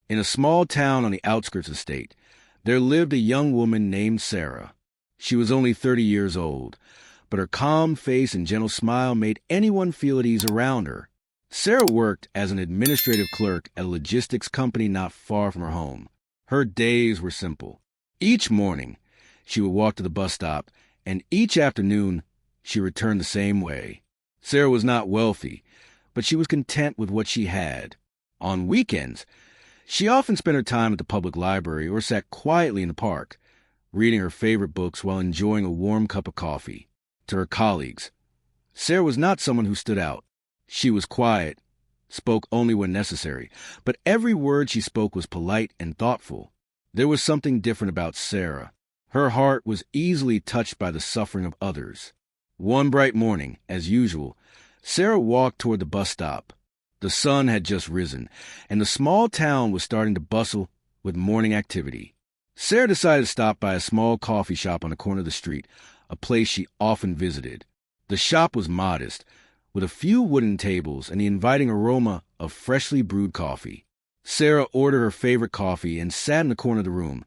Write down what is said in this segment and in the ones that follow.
In a small town on the outskirts of the state, there lived a young woman named Sarah. She was only 30 years old, but her calm face and gentle smile made anyone feel at ease around her. Sarah worked as an administrative clerk at a logistics company not far from her home. Her days were simple. Each morning, she would walk to the bus stop, and each afternoon, she returned the same way. Sarah was not wealthy, but she was content with what she had. On weekends, she often spent her time at the public library or sat quietly in the park, reading her favorite books while enjoying a warm cup of coffee. To her colleagues, Sarah was not someone who stood out. She was quiet, spoke only when necessary, but every word she spoke was polite and thoughtful. There was something different about Sarah. Her heart was easily touched by the suffering of others. One bright morning, as usual, Sarah walked toward the bus stop. The sun had just risen, and the small town was starting to bustle with morning activity. Sarah decided to stop by a small coffee shop on the corner of the street, a place she often visited. The shop was modest, with a few wooden tables and the inviting aroma of freshly brewed coffee. Sarah ordered her favorite coffee and sat in the corner of the room,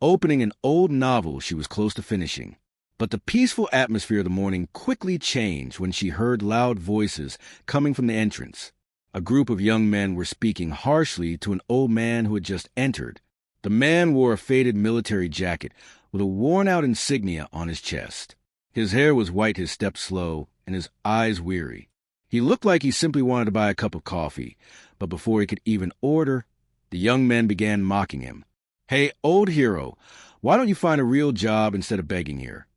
opening an old novel she was close to finishing. But the peaceful atmosphere of the morning quickly changed when she heard loud voices coming from the entrance. A group of young men were speaking harshly to an old man who had just entered. The man wore a faded military jacket with a worn-out insignia on his chest. His hair was white, his steps slow, and his eyes weary. He looked like he simply wanted to buy a cup of coffee, but before he could even order, the young men began mocking him. "Hey, old hero, why don't you find a real job instead of begging here?"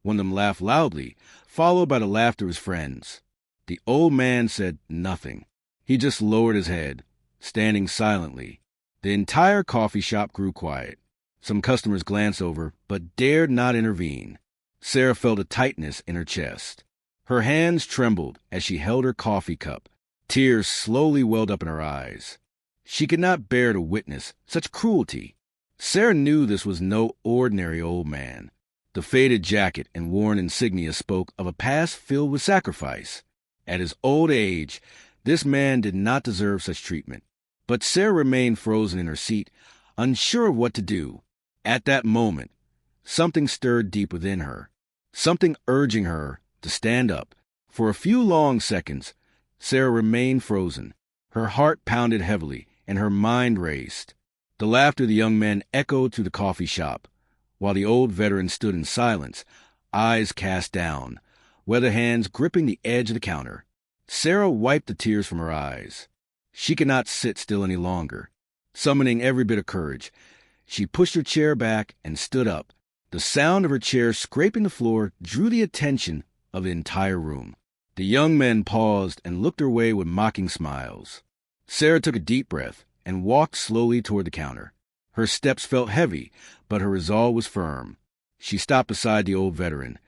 One of them laughed loudly, followed by the laughter of his friends. The old man said nothing. He just lowered his head, standing silently. The entire coffee shop grew quiet. Some customers glanced over, but dared not intervene. Sarah felt a tightness in her chest. Her hands trembled as she held her coffee cup. Tears slowly welled up in her eyes. She could not bear to witness such cruelty. Sarah knew this was no ordinary old man. The faded jacket and worn insignia spoke of a past filled with sacrifice. At his old age, this man did not deserve such treatment. But Sarah remained frozen in her seat, unsure of what to do. At that moment, something stirred deep within her, something urging her to stand up. For a few long seconds, Sarah remained frozen. Her heart pounded heavily, and her mind raced. The laughter of the young men echoed through the coffee shop, while the old veteran stood in silence, eyes cast down, weather hands gripping the edge of the counter. Sarah wiped the tears from her eyes. She could not sit still any longer. Summoning every bit of courage, she pushed her chair back and stood up. The sound of her chair scraping the floor drew the attention of the entire room. The young men paused and looked her way with mocking smiles. Sarah took a deep breath and walked slowly toward the counter. Her steps felt heavy, but her resolve was firm. She stopped beside the old veteran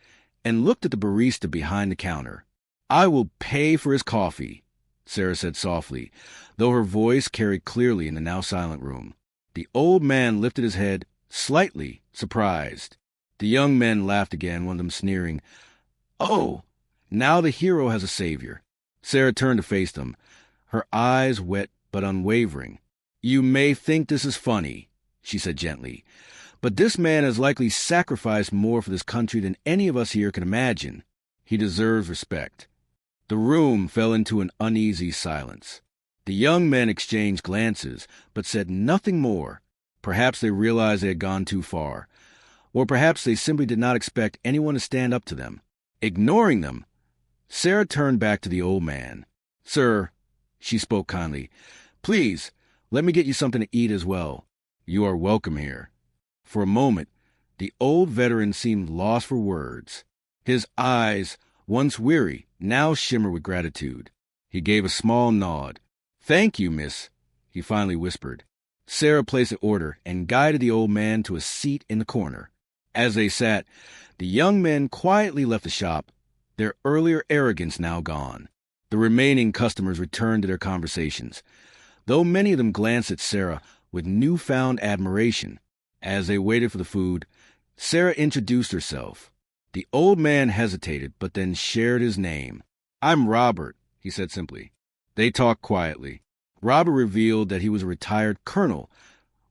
and looked at the barista behind the counter. "I will pay for his coffee," Sarah said softly, though her voice carried clearly in the now silent room. The old man lifted his head, slightly surprised. The young men laughed again, one of them sneering. "Oh, now the hero has a savior." Sarah turned to face them, her eyes wet but unwavering. "You may think this is funny," she said gently, "but this man has likely sacrificed more for this country than any of us here can imagine. He deserves respect." The room fell into an uneasy silence. The young men exchanged glances, but said nothing more. Perhaps they realized they had gone too far, or perhaps they simply did not expect anyone to stand up to them. Ignoring them, Sarah turned back to the old man. "Sir," she spoke kindly, "please, let me get you something to eat as well. You are welcome here." For a moment, the old veteran seemed lost for words. His eyes, once weary, now shimmered with gratitude. He gave a small nod. "Thank you, miss," he finally whispered. Sarah placed the order and guided the old man to a seat in the corner. As they sat, the young men quietly left the shop, their earlier arrogance now gone. The remaining customers returned to their conversations, though many of them glanced at Sarah with newfound admiration. As they waited for the food, Sarah introduced herself. The old man hesitated, but then shared his name. "I'm Robert," he said simply. They talked quietly. Robert revealed that he was a retired colonel,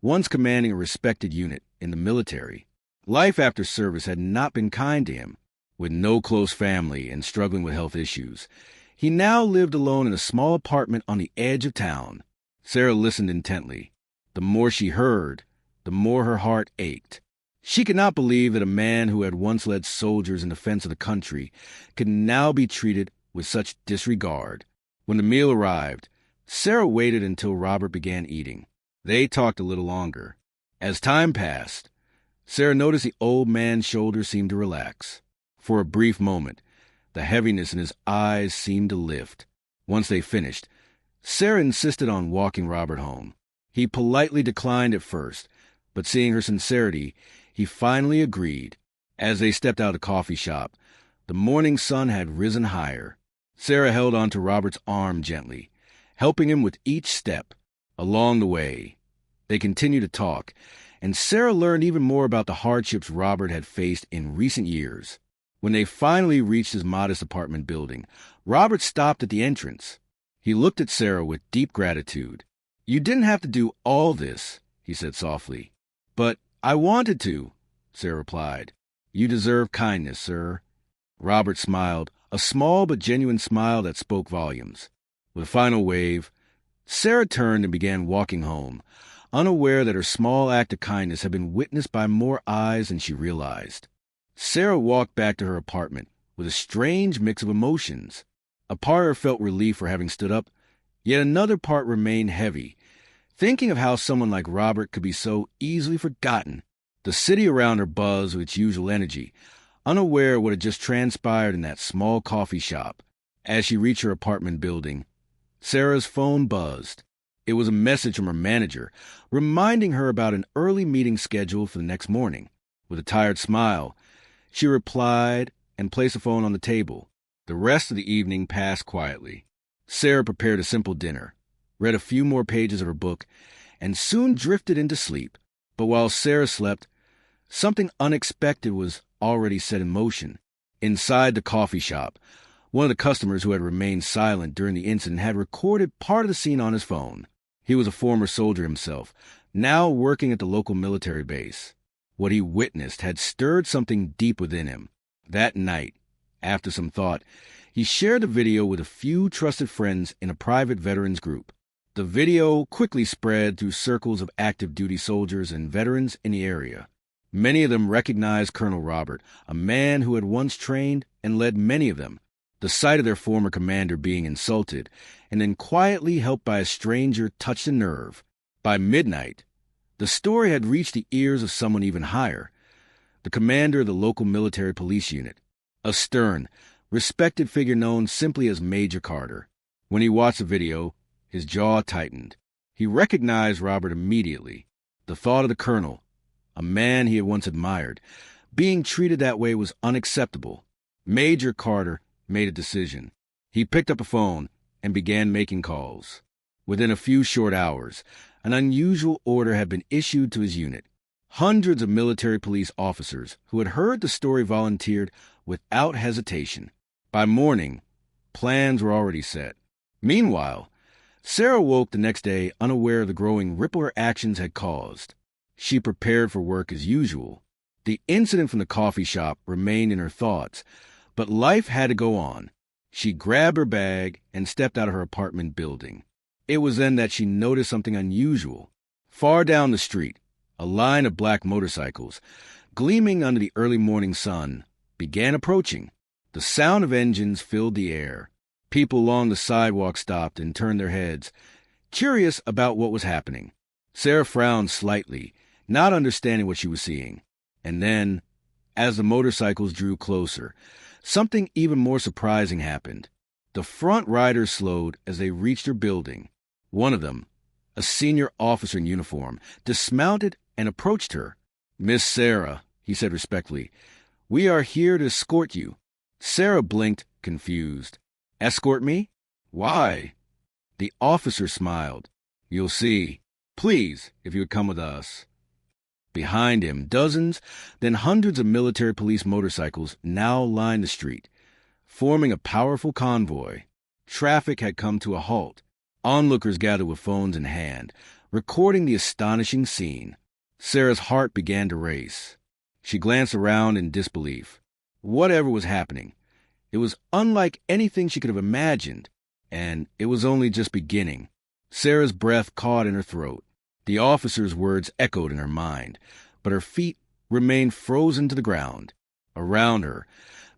once commanding a respected unit in the military. Life after service had not been kind to him. With no close family and struggling with health issues, he now lived alone in a small apartment on the edge of town. Sarah listened intently. The more she heard, the more her heart ached. She could not believe that a man who had once led soldiers in defense of the country could now be treated with such disregard. When the meal arrived, Sarah waited until Robert began eating. They talked a little longer. As time passed, Sarah noticed the old man's shoulders seemed to relax. For a brief moment, the heaviness in his eyes seemed to lift. Once they finished, Sarah insisted on walking Robert home. He politely declined at first, but seeing her sincerity, he finally agreed. As they stepped out of the coffee shop, the morning sun had risen higher. Sarah held onto Robert's arm gently, helping him with each step. Along the way, they continued to talk, and Sarah learned even more about the hardships Robert had faced in recent years. When they finally reached his modest apartment building, Robert stopped at the entrance. He looked at Sarah with deep gratitude. "You didn't have to do all this," he said softly. "But I wanted to," Sarah replied. "You deserve kindness, sir." Robert smiled, a small but genuine smile that spoke volumes. With a final wave, Sarah turned and began walking home, unaware that her small act of kindness had been witnessed by more eyes than she realized. Sarah walked back to her apartment with a strange mix of emotions. A part of her felt relief for having stood up, yet another part remained heavy, thinking of how someone like Robert could be so easily forgotten. The city around her buzzed with its usual energy, unaware of what had just transpired in that small coffee shop. As she reached her apartment building, Sarah's phone buzzed. It was a message from her manager, reminding her about an early meeting scheduled for the next morning. With a tired smile, she replied and placed the phone on the table. The rest of the evening passed quietly. Sarah prepared a simple dinner, read a few more pages of her book, and soon drifted into sleep. But while Sarah slept, something unexpected was already set in motion. Inside the coffee shop, one of the customers who had remained silent during the incident had recorded part of the scene on his phone. He was a former soldier himself, now working at the local military base. What he witnessed had stirred something deep within him. That night, after some thought, he shared the video with a few trusted friends in a private veterans group. The video quickly spread through circles of active duty soldiers and veterans in the area. Many of them recognized Colonel Robert, a man who had once trained and led many of them. The sight of their former commander being insulted and then quietly helped by a stranger touched a nerve. By midnight, the story had reached the ears of someone even higher, the commander of the local military police unit, a stern, respected figure known simply as Major Carter. When he watched the video, his jaw tightened. He recognized Robert immediately. The thought of the colonel, a man he had once admired, being treated that way was unacceptable. Major Carter made a decision. He picked up a phone and began making calls. Within a few short hours, an unusual order had been issued to his unit. Hundreds of military police officers who had heard the story volunteered without hesitation. By morning, plans were already set. Meanwhile, Sarah woke the next day unaware of the growing ripple her actions had caused. She prepared for work as usual. The incident from the coffee shop remained in her thoughts, but life had to go on. She grabbed her bag and stepped out of her apartment building. It was then that she noticed something unusual. Far down the street, a line of black motorcycles, gleaming under the early morning sun, began approaching. The sound of engines filled the air. People along the sidewalk stopped and turned their heads, curious about what was happening. Sarah frowned slightly, not understanding what she was seeing. And then, as the motorcycles drew closer, something even more surprising happened. The front riders slowed as they reached her building. One of them, a senior officer in uniform, dismounted and approached her. "Miss Sarah," he said respectfully, "we are here to escort you." Sarah blinked, confused. "Escort me? Why?" The officer smiled. "You'll see. Please, if you would come with us." Behind him, dozens, then hundreds of military police motorcycles now lined the street, forming a powerful convoy. Traffic had come to a halt. Onlookers gathered with phones in hand, recording the astonishing scene. Sarah's heart began to race. She glanced around in disbelief. Whatever was happening, it was unlike anything she could have imagined, and it was only just beginning. Sarah's breath caught in her throat. The officer's words echoed in her mind, but her feet remained frozen to the ground. Around her,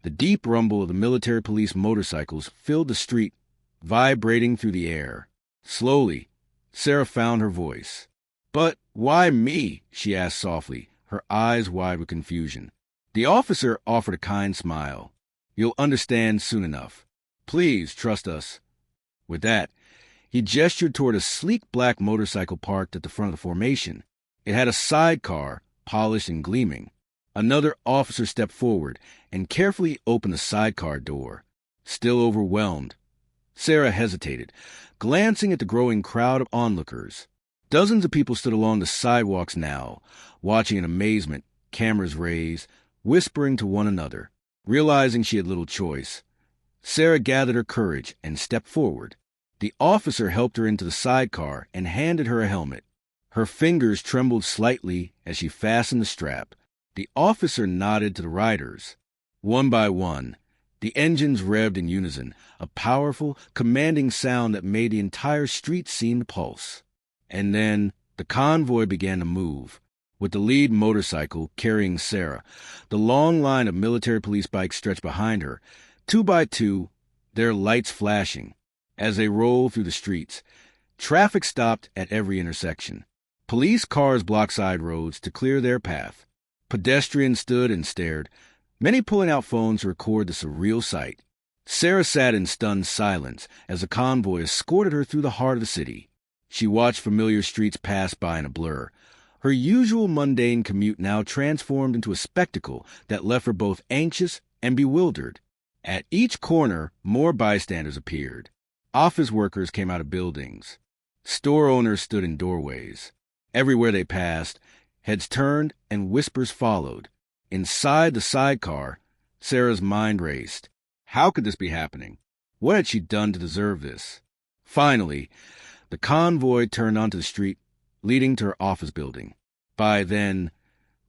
the deep rumble of the military police motorcycles filled the street, vibrating through the air. Slowly, Sarah found her voice. "But why me?" she asked softly, her eyes wide with confusion. The officer offered a kind smile. "You'll understand soon enough. Please trust us." With that, he gestured toward a sleek black motorcycle parked at the front of the formation. It had a sidecar, polished and gleaming. Another officer stepped forward and carefully opened the sidecar door. Still overwhelmed, Sarah hesitated, glancing at the growing crowd of onlookers. Dozens of people stood along the sidewalks now, watching in amazement, cameras raised, whispering to one another. Realizing she had little choice, Sarah gathered her courage and stepped forward. The officer helped her into the sidecar and handed her a helmet. Her fingers trembled slightly as she fastened the strap. The officer nodded to the riders. One by one, the engines revved in unison, a powerful, commanding sound that made the entire street seem to pulse. And then the convoy began to move. With the lead motorcycle carrying Sarah, the long line of military police bikes stretched behind her, 2 by 2, their lights flashing. As they rolled through the streets, traffic stopped at every intersection. Police cars blocked side roads to clear their path. Pedestrians stood and stared, many pulling out phones to record the surreal sight. Sarah sat in stunned silence as the convoy escorted her through the heart of the city. She watched familiar streets pass by in a blur. Her usual mundane commute now transformed into a spectacle that left her both anxious and bewildered. At each corner, more bystanders appeared. Office workers came out of buildings. Store owners stood in doorways. Everywhere they passed, heads turned and whispers followed. Inside the sidecar, Sarah's mind raced. How could this be happening? What had she done to deserve this? Finally, the convoy turned onto the street leading to her office building. By then,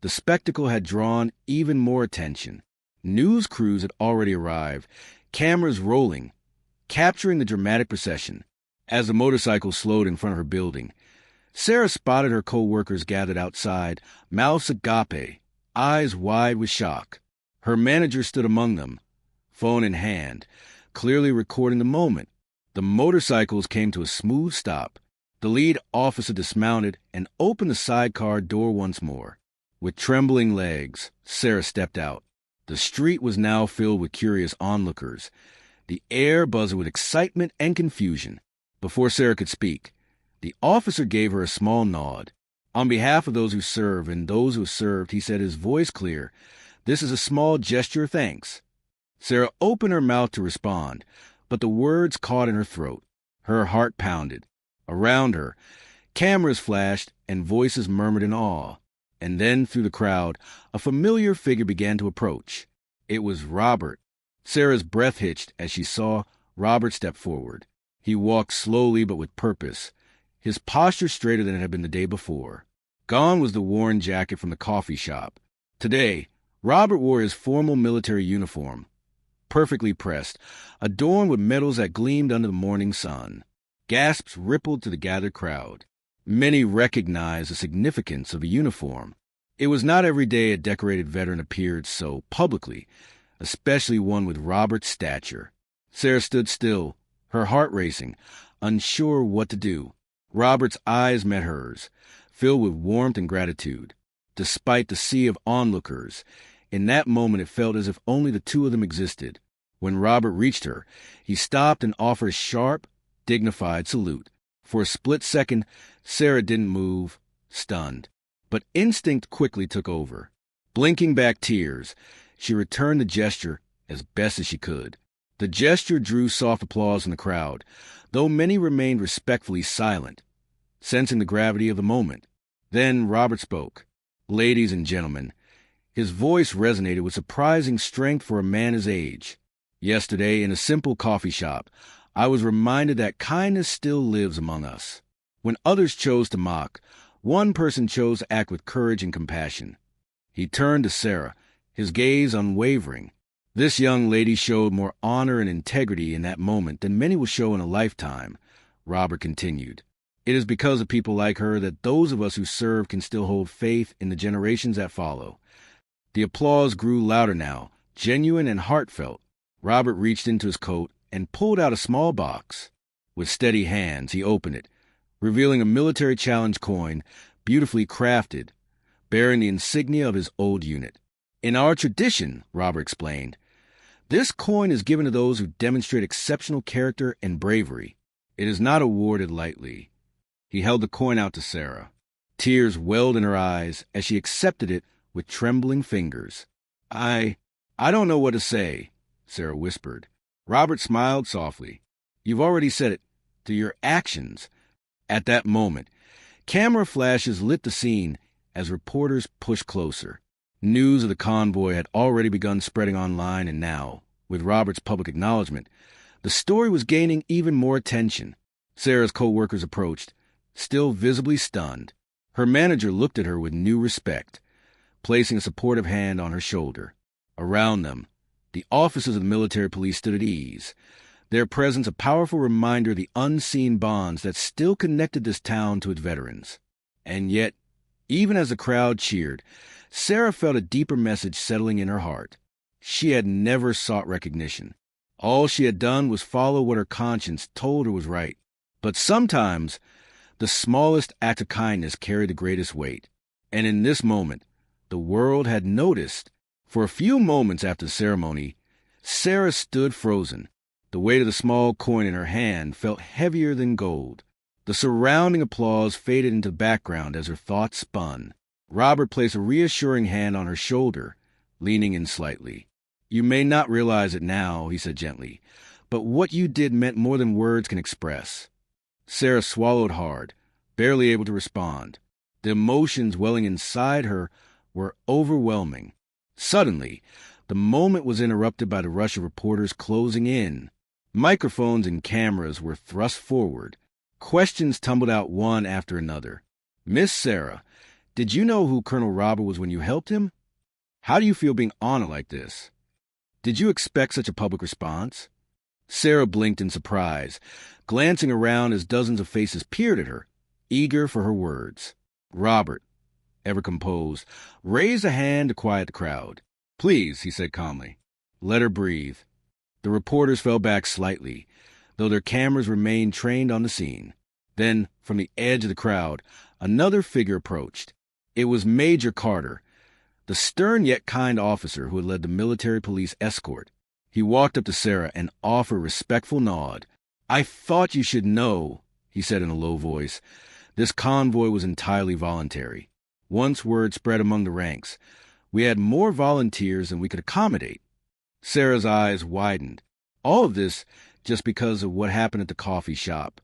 the spectacle had drawn even more attention. News crews had already arrived, cameras rolling, capturing the dramatic procession. As the motorcycle slowed in front of her building, Sarah spotted her co-workers gathered outside, mouths agape, eyes wide with shock. Her manager stood among them, phone in hand, clearly recording the moment. The motorcycles came to a smooth stop. The lead officer dismounted and opened the sidecar door once more. With trembling legs, Sarah stepped out. The street was now filled with curious onlookers, the air buzzed with excitement and confusion. Before Sarah could speak, the officer gave her a small nod. On behalf of those who serve and those who have served, he said, his voice clear, "This is a small gesture of thanks." Sarah opened her mouth to respond, but the words caught in her throat. Her heart pounded. Around her, cameras flashed and voices murmured in awe. And then, through the crowd, a familiar figure began to approach. It was Robert. Sarah's breath hitched as she saw Robert step forward. He walked slowly but with purpose, his posture straighter than it had been the day before. Gone was the worn jacket from the coffee shop. Today, Robert wore his formal military uniform, perfectly pressed, adorned with medals that gleamed under the morning sun. Gasps rippled to the gathered crowd. Many recognized the significance of a uniform. It was not every day a decorated veteran appeared so publicly, especially one with Robert's stature. Sarah stood still, her heart racing, unsure what to do. Robert's eyes met hers, filled with warmth and gratitude. Despite the sea of onlookers, in that moment it felt as if only the two of them existed. When Robert reached her, he stopped and offered a sharp, dignified salute. For a split second, Sarah didn't move, stunned. But instinct quickly took over. Blinking back tears, she returned the gesture as best as she could. The gesture drew soft applause from the crowd, though many remained respectfully silent, sensing the gravity of the moment. Then Robert spoke. "Ladies and gentlemen," his voice resonated with surprising strength for a man his age. "Yesterday, in a simple coffee shop, I was reminded that kindness still lives among us. When others chose to mock, one person chose to act with courage and compassion. He turned to Sarah, his gaze unwavering. This young lady showed more honor and integrity in that moment than many will show in a lifetime, Robert continued. It is because of people like her that those of us who serve can still hold faith in the generations that follow. The applause grew louder now, genuine and heartfelt. Robert reached into his coat and pulled out a small box. With steady hands, he opened it, revealing a military challenge coin, beautifully crafted, bearing the insignia of his old unit. In our tradition, Robert explained, this coin is given to those who demonstrate exceptional character and bravery. It is not awarded lightly. He held the coin out to Sarah. Tears welled in her eyes as she accepted it with trembling fingers. I don't know what to say, Sarah whispered. Robert smiled softly. You've already said it. Through your actions. At that moment, camera flashes lit the scene as reporters pushed closer. News of the convoy had already begun spreading online, and now, with Robert's public acknowledgement, the story was gaining even more attention. Sarah's co-workers approached, still visibly stunned. Her manager looked at her with new respect, placing a supportive hand on her shoulder. Around them, the officers of the military police stood at ease, their presence a powerful reminder of the unseen bonds that still connected this town to its veterans. And yet, even as the crowd cheered, Sarah felt a deeper message settling in her heart. She had never sought recognition. All she had done was follow what her conscience told her was right. But sometimes, the smallest act of kindness carried the greatest weight. And in this moment, the world had noticed. For a few moments after the ceremony, Sarah stood frozen. The weight of the small coin in her hand felt heavier than gold. The surrounding applause faded into the background as her thoughts spun. Robert placed a reassuring hand on her shoulder, leaning in slightly. You may not realize it now, he said gently, but what you did meant more than words can express. Sarah swallowed hard, barely able to respond. The emotions welling inside her were overwhelming. Suddenly, the moment was interrupted by the rush of reporters closing in. Microphones and cameras were thrust forward. Questions tumbled out one after another. Miss Sarah, did you know who Colonel Robert was when you helped him? How do you feel being honored like this? Did you expect such a public response? Sarah blinked in surprise, glancing around as dozens of faces peered at her, eager for her words. Robert, ever composed, raised a hand to quiet the crowd. Please, he said calmly. Let her breathe. The reporters fell back slightly, though their cameras remained trained on the scene. Then, from the edge of the crowd, another figure approached. It was Major Carter, the stern yet kind officer who had led the military police escort. He walked up to Sarah and offered a respectful nod. I thought you should know, he said in a low voice. This convoy was entirely voluntary. Once word spread among the ranks, we had more volunteers than we could accommodate. Sarah's eyes widened. All of this just because of what happened at the coffee shop.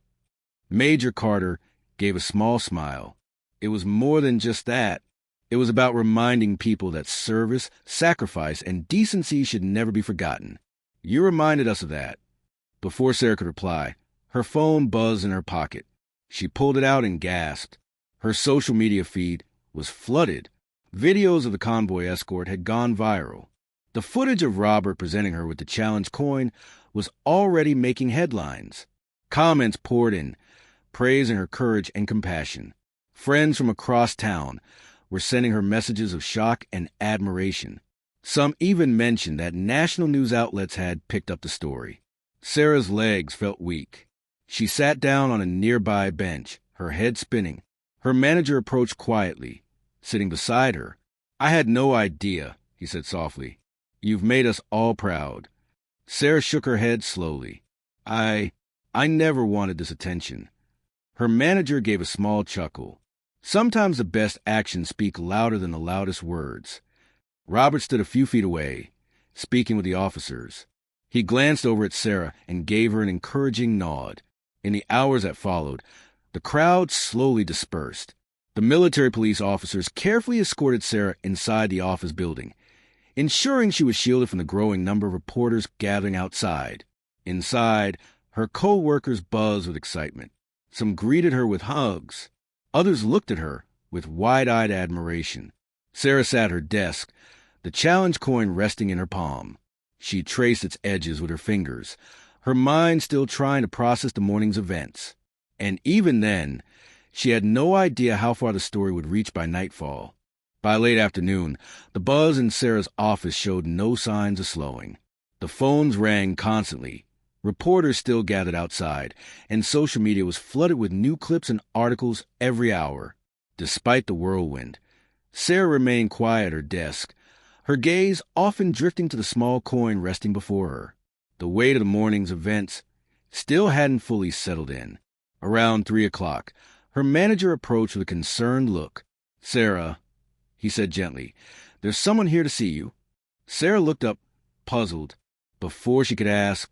Major Carter gave a small smile. It was more than just that. It was about reminding people that service, sacrifice, and decency should never be forgotten. You reminded us of that. Before Sarah could reply, her phone buzzed in her pocket. She pulled it out and gasped. Her social media feed was flooded. Videos of the convoy escort had gone viral. The footage of Robert presenting her with the challenge coin was already making headlines. Comments poured in, praising her courage and compassion. Friends from across town were sending her messages of shock and admiration. Some even mentioned that national news outlets had picked up the story. Sarah's legs felt weak. She sat down on a nearby bench, her head spinning. Her manager approached quietly, sitting beside her. I had no idea, he said softly. You've made us all proud. Sarah shook her head slowly. I never wanted this attention. Her manager gave a small chuckle. Sometimes the best actions speak louder than the loudest words. Robert stood a few feet away, speaking with the officers. He glanced over at Sarah and gave her an encouraging nod. In the hours that followed, the crowd slowly dispersed. The military police officers carefully escorted Sarah inside the office building, ensuring she was shielded from the growing number of reporters gathering outside. Inside, Her co-workers buzzed with excitement. Some greeted her with hugs. Others looked at her with wide-eyed admiration. Sarah sat at her desk, the challenge coin resting in her palm. She traced its edges with her fingers, her mind still trying to process the morning's events. And even then, she had no idea how far the story would reach by nightfall. By late afternoon, the buzz in Sarah's office showed no signs of slowing. The phones rang constantly. Reporters still gathered outside, and social media was flooded with new clips and articles every hour. Despite the whirlwind, Sarah remained quiet at her desk, her gaze often drifting to the small coin resting before her. The weight of the morning's events still hadn't fully settled in. Around 3 o'clock, her manager approached with a concerned look. "Sarah," he said gently, "there's someone here to see you." Sarah looked up, puzzled. Before she could ask,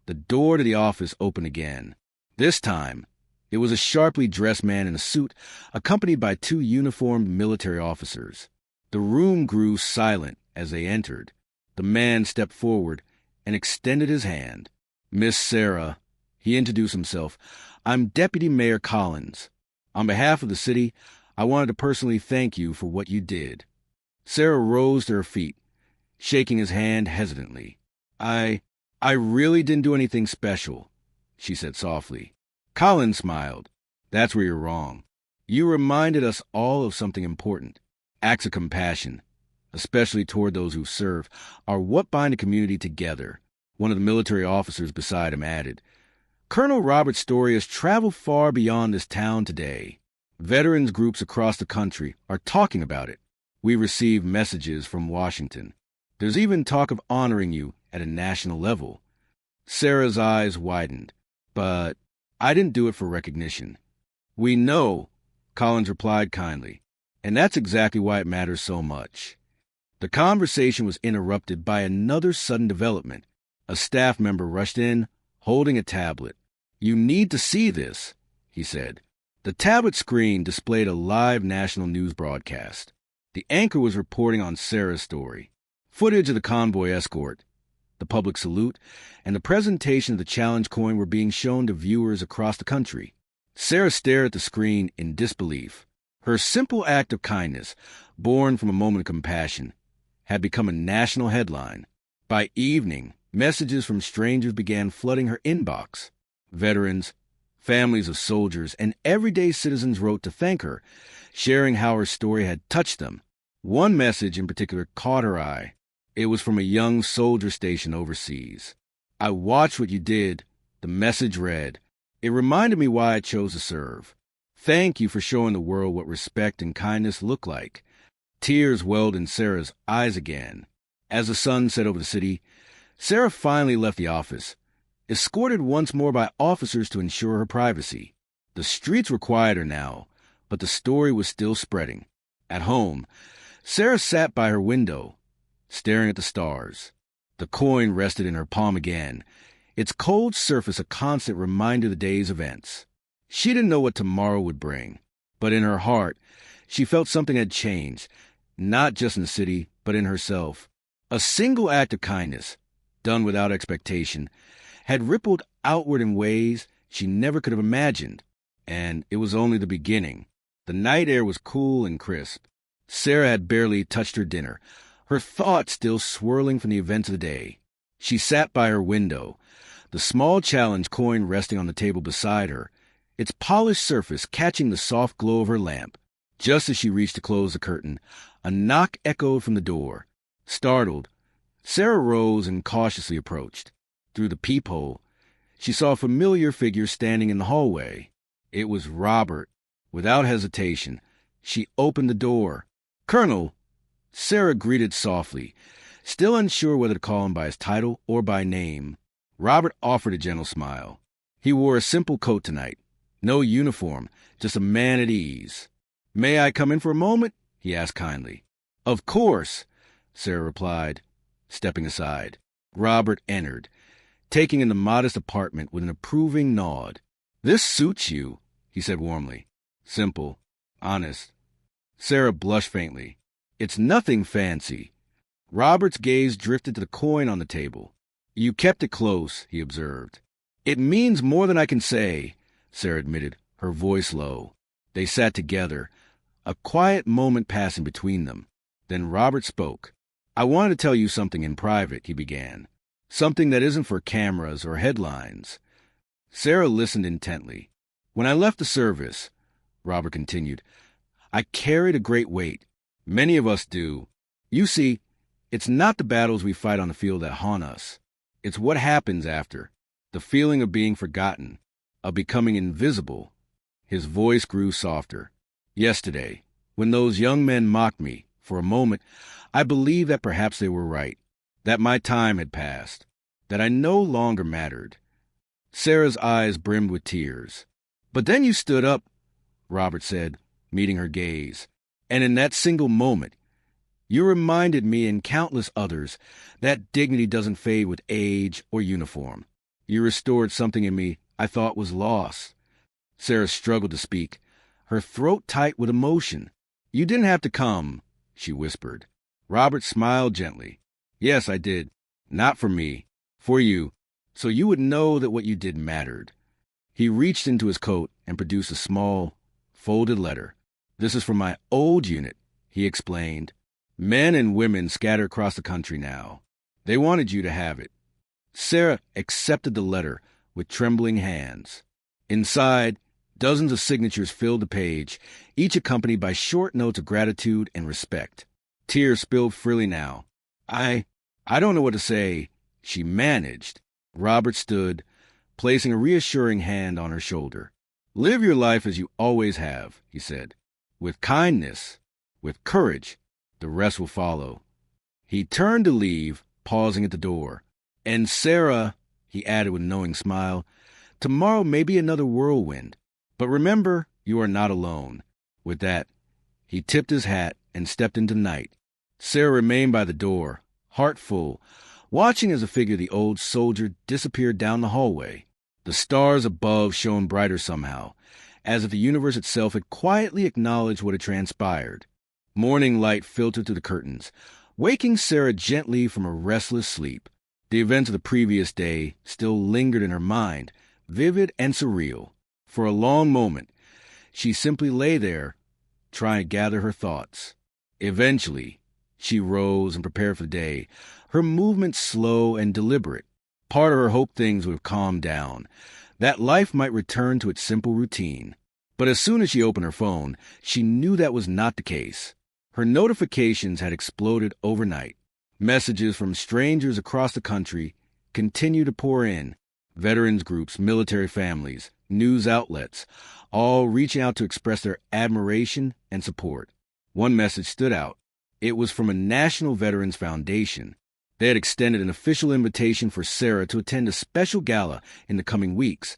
the door to the office opened again. This time, it was a sharply dressed man in a suit, accompanied by 2 uniformed military officers. The room grew silent as they entered. The man stepped forward and extended his hand. "Miss Sarah," he introduced himself, "I'm Deputy Mayor Collins. On behalf of the city, I wanted to personally thank you for what you did." Sarah rose to her feet, shaking his hand hesitantly. I really didn't do anything special," she said softly. Collins smiled. "That's where you're wrong. You reminded us all of something important. Acts of compassion, especially toward those who serve, are what bind a community together," one of the military officers beside him added. "Colonel Robert's story has traveled far beyond this town today. Veterans groups across the country are talking about it. We receive messages from Washington. There's even talk of honoring you at a national level." Sarah's eyes widened. "But I didn't do it for recognition." "We know," Collins replied kindly, "and that's exactly why it matters so much." The conversation was interrupted by another sudden development. A staff member rushed in, holding a tablet. "You need to see this," he said. The tablet screen displayed a live national news broadcast. The anchor was reporting on Sarah's story. Footage of the convoy escort, the public salute, and the presentation of the challenge coin were being shown to viewers across the country. Sarah stared at the screen in disbelief. Her simple act of kindness, born from a moment of compassion, had become a national headline. By evening, messages from strangers began flooding her inbox. Veterans, families of soldiers, and everyday citizens wrote to thank her, sharing how her story had touched them. One message in particular caught her eye. It was from a young soldier stationed overseas. "I watched what you did," the message read. "It reminded me why I chose to serve. Thank you for showing the world what respect and kindness look like." Tears welled in Sarah's eyes again. As the sun set over the city, Sarah finally left the office, escorted once more by officers to ensure her privacy. The streets were quieter now, but the story was still spreading. At home, Sarah sat by her window, staring at the stars. The coin rested in her palm again, its cold surface a constant reminder of the day's events. She didn't know what tomorrow would bring, but in her heart, she felt something had changed, not just in the city, but in herself. A single act of kindness, done without expectation, had rippled outward in ways she never could have imagined, and it was only the beginning. The night air was cool and crisp. Sarah had barely touched her dinner, her thoughts still swirling from the events of the day. She sat by her window, the small challenge coin resting on the table beside her, its polished surface catching the soft glow of her lamp. Just as she reached to close the curtain, a knock echoed from the door. Startled, Sarah rose and cautiously approached. Through the peephole, she saw a familiar figure standing in the hallway. It was Robert. Without hesitation, she opened the door. "Colonel," Sarah greeted softly, still unsure whether to call him by his title or by name. Robert offered a gentle smile. He wore a simple coat tonight. No uniform, just a man at ease. "May I come in for a moment?" he asked kindly. "Of course," Sarah replied, stepping aside. Robert entered, taking in the modest apartment with an approving nod. "This suits you," he said warmly. "Simple, honest." Sarah blushed faintly. "It's nothing fancy." Robert's gaze drifted to the coin on the table. "You kept it close," he observed. It means more than I can say, Sarah admitted, her voice low. They sat together, a quiet moment passing between them. Then Robert spoke. I wanted to tell you something in private, he began. Something that isn't for cameras or headlines. Sarah listened intently. When I left the service, Robert continued, I carried a great weight. Many of us do. You see, it's not the battles we fight on the field that haunt us. It's what happens after. The feeling of being forgotten, of becoming invisible. His voice grew softer. Yesterday, when those young men mocked me, for a moment, I believed that perhaps they were right, that my time had passed, that I no longer mattered. Sarah's eyes brimmed with tears. But then you stood up, Robert said, meeting her gaze. And in that single moment, you reminded me and countless others that dignity doesn't fade with age or uniform. You restored something in me I thought was lost. Sarah struggled to speak, her throat tight with emotion. You didn't have to come, she whispered. Robert smiled gently. Yes, I did. Not for me. For you. So you would know that what you did mattered. He reached into his coat and produced a small, folded letter. This is from my old unit, he explained. Men and women scattered across the country now. They wanted you to have it. Sarah accepted the letter with trembling hands. Inside, dozens of signatures filled the page, each accompanied by short notes of gratitude and respect. Tears spilled freely now. I don't know what to say, she managed. Robert stood, placing a reassuring hand on her shoulder. Live your life as you always have, he said. With kindness, with courage, the rest will follow. He turned to leave, pausing at the door. And Sarah, he added with a knowing smile, tomorrow may be another whirlwind. But remember, you are not alone. With that, he tipped his hat and stepped into night. Sarah remained by the door, heart full, watching as the figure of the old soldier disappeared down the hallway. The stars above shone brighter somehow, as if the universe itself had quietly acknowledged what had transpired. Morning light filtered through the curtains, waking Sarah gently from a restless sleep. The events of the previous day still lingered in her mind, vivid and surreal. For a long moment, she simply lay there, trying to gather her thoughts. Eventually, she rose and prepared for the day, her movements slow and deliberate. Part of her hoped things would have calmed down, that life might return to its simple routine. But as soon as she opened her phone, she knew that was not the case. Her notifications had exploded overnight. Messages from strangers across the country continued to pour in. Veterans groups, military families, news outlets, all reaching out to express their admiration and support. One message stood out. It was from a National Veterans Foundation. They had extended an official invitation for Sarah to attend a special gala in the coming weeks,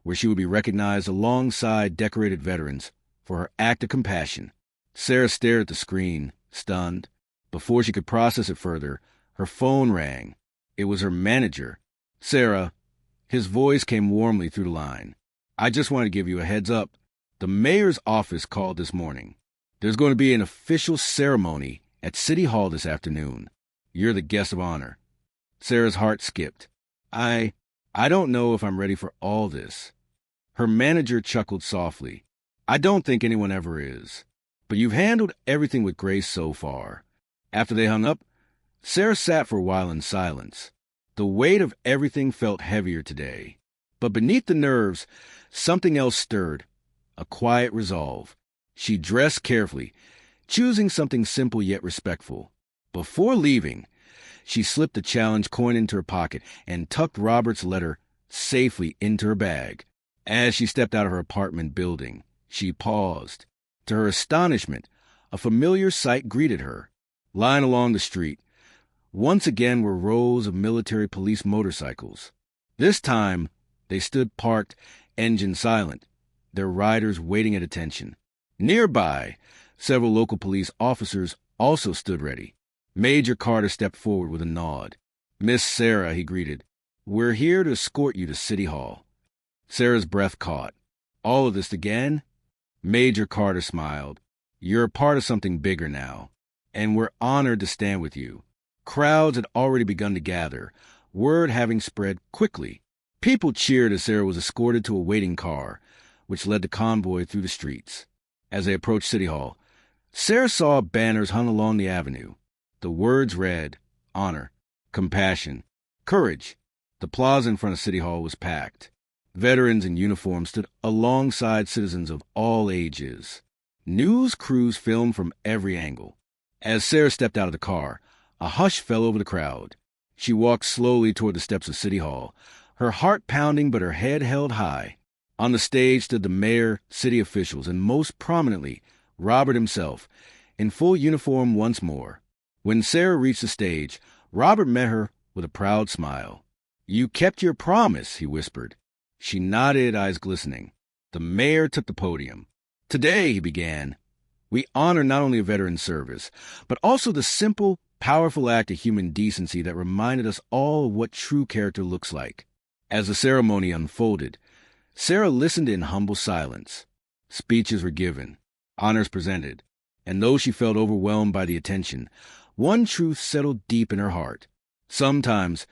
where she would be recognized alongside decorated veterans for her act of compassion. Sarah stared at the screen, stunned. Before she could process it further, her phone rang. It was her manager. Sarah, his voice came warmly through the line. I just want to give you a heads up. The mayor's office called this morning. There's going to be an official ceremony at City Hall this afternoon. You're the guest of honor. Sarah's heart skipped. I don't know if I'm ready for all this. Her manager chuckled softly. I don't think anyone ever is. But you've handled everything with grace so far. After they hung up, Sarah sat for a while in silence. The weight of everything felt heavier today. But beneath the nerves, something else stirred, a quiet resolve. She dressed carefully, choosing something simple yet respectful. Before leaving, she slipped a challenge coin into her pocket and tucked Robert's letter safely into her bag. As she stepped out of her apartment building, she paused. To her astonishment, a familiar sight greeted her. Lying along the street, once again were rows of military police motorcycles. This time, they stood parked, engine silent, their riders waiting at attention. Nearby, several local police officers also stood ready. Major Carter stepped forward with a nod. Miss Sarah, he greeted, we're here to escort you to City Hall. Sarah's breath caught. All of this again? Major Carter smiled. You're a part of something bigger now, and we're honored to stand with you. Crowds had already begun to gather, word having spread quickly. People cheered as Sarah was escorted to a waiting car, which led the convoy through the streets. As they approached City Hall, Sarah saw banners hung along the avenue. The words read, honor, compassion, courage. The plaza in front of City Hall was packed. Veterans in uniform stood alongside citizens of all ages. News crews filmed from every angle. As Sarah stepped out of the car, a hush fell over the crowd. She walked slowly toward the steps of City Hall, her heart pounding but her head held high. On the stage stood the mayor, city officials, and most prominently, Robert himself, in full uniform once more. When Sarah reached the stage, Robert met her with a proud smile. "You kept your promise," he whispered. She nodded, eyes glistening. The mayor took the podium. "Today," he began, "we honor not only a veteran's service, but also the simple, powerful act of human decency that reminded us all of what true character looks like." As the ceremony unfolded, Sarah listened in humble silence. Speeches were given, honors presented, and though she felt overwhelmed by the attention, one truth settled deep in her heart. Sometimes,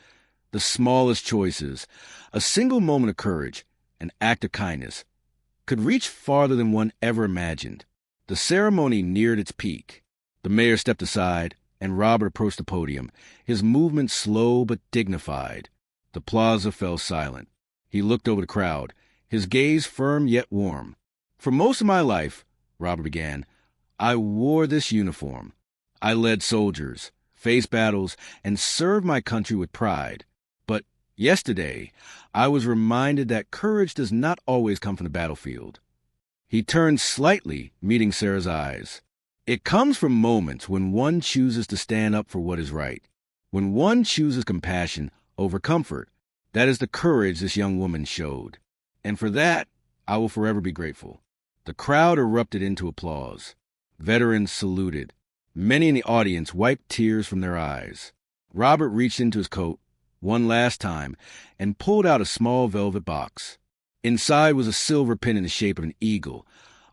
the smallest choices, a single moment of courage, an act of kindness, could reach farther than one ever imagined. The ceremony neared its peak. The mayor stepped aside, and Robert approached the podium, his movement slow but dignified. The plaza fell silent. He looked over the crowd, his gaze firm yet warm. "For most of my life," Robert began, "I wore this uniform. I led soldiers, faced battles, and served my country with pride. But yesterday, I was reminded that courage does not always come from the battlefield." He turned slightly, meeting Sarah's eyes. "It comes from moments when one chooses to stand up for what is right, when one chooses compassion over comfort. That is the courage this young woman showed. And for that, I will forever be grateful." The crowd erupted into applause. Veterans saluted. Many in the audience wiped tears from their eyes. Robert reached into his coat one last time and pulled out a small velvet box. Inside was a silver pin in the shape of an eagle,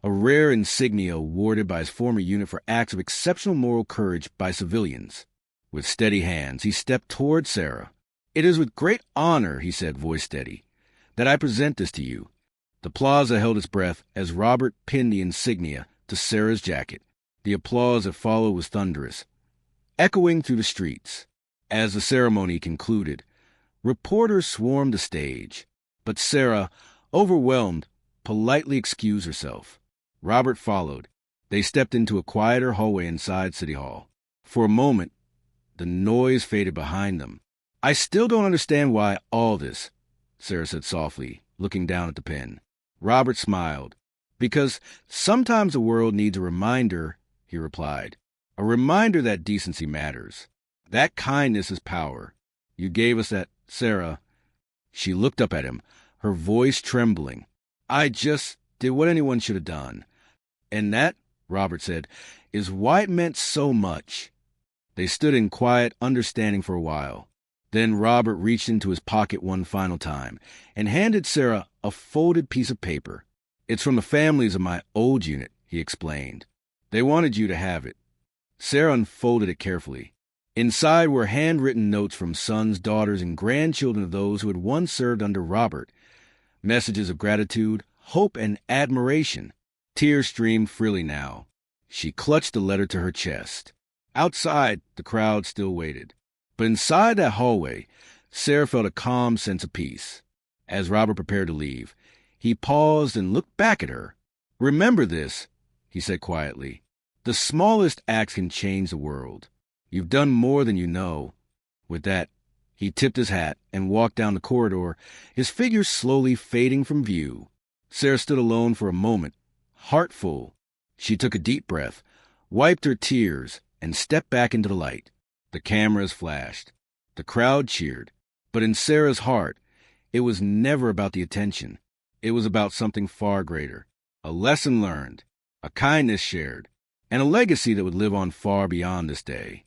a rare insignia awarded by his former unit for acts of exceptional moral courage by civilians. With steady hands, he stepped toward Sarah. "It is with great honor," he said, voice steady, "that I present this to you." The plaza held its breath as Robert pinned the insignia to Sarah's jacket. The applause that followed was thunderous, echoing through the streets. As the ceremony concluded, reporters swarmed the stage, but Sarah, overwhelmed, politely excused herself. Robert followed. They stepped into a quieter hallway inside City Hall. For a moment, the noise faded behind them. "I still don't understand why all this," Sarah said softly, looking down at the pen. Robert smiled. "Because sometimes the world needs a reminder," he replied. "A reminder that decency matters. That kindness is power. You gave us that, Sarah." She looked up at him, her voice trembling. "I just did what anyone should have done. And that," Robert said, "is why it meant so much." They stood in quiet understanding for a while. Then Robert reached into his pocket one final time and handed Sarah a folded piece of paper. "It's from the families of my old unit," he explained. "They wanted you to have it." Sarah unfolded it carefully. Inside were handwritten notes from sons, daughters, and grandchildren of those who had once served under Robert. Messages of gratitude, hope, and admiration. Tears streamed freely now. She clutched the letter to her chest. Outside, the crowd still waited. But inside that hallway, Sarah felt a calm sense of peace. As Robert prepared to leave, he paused and looked back at her. "Remember this," he said quietly. "The smallest acts can change the world. You've done more than you know." With that, he tipped his hat and walked down the corridor, his figure slowly fading from view. Sarah stood alone for a moment, heart full. She took a deep breath, wiped her tears, and stepped back into the light. The cameras flashed. The crowd cheered. But in Sarah's heart, it was never about the attention. It was about something far greater. A lesson learned, a kindness shared, and a legacy that would live on far beyond this day.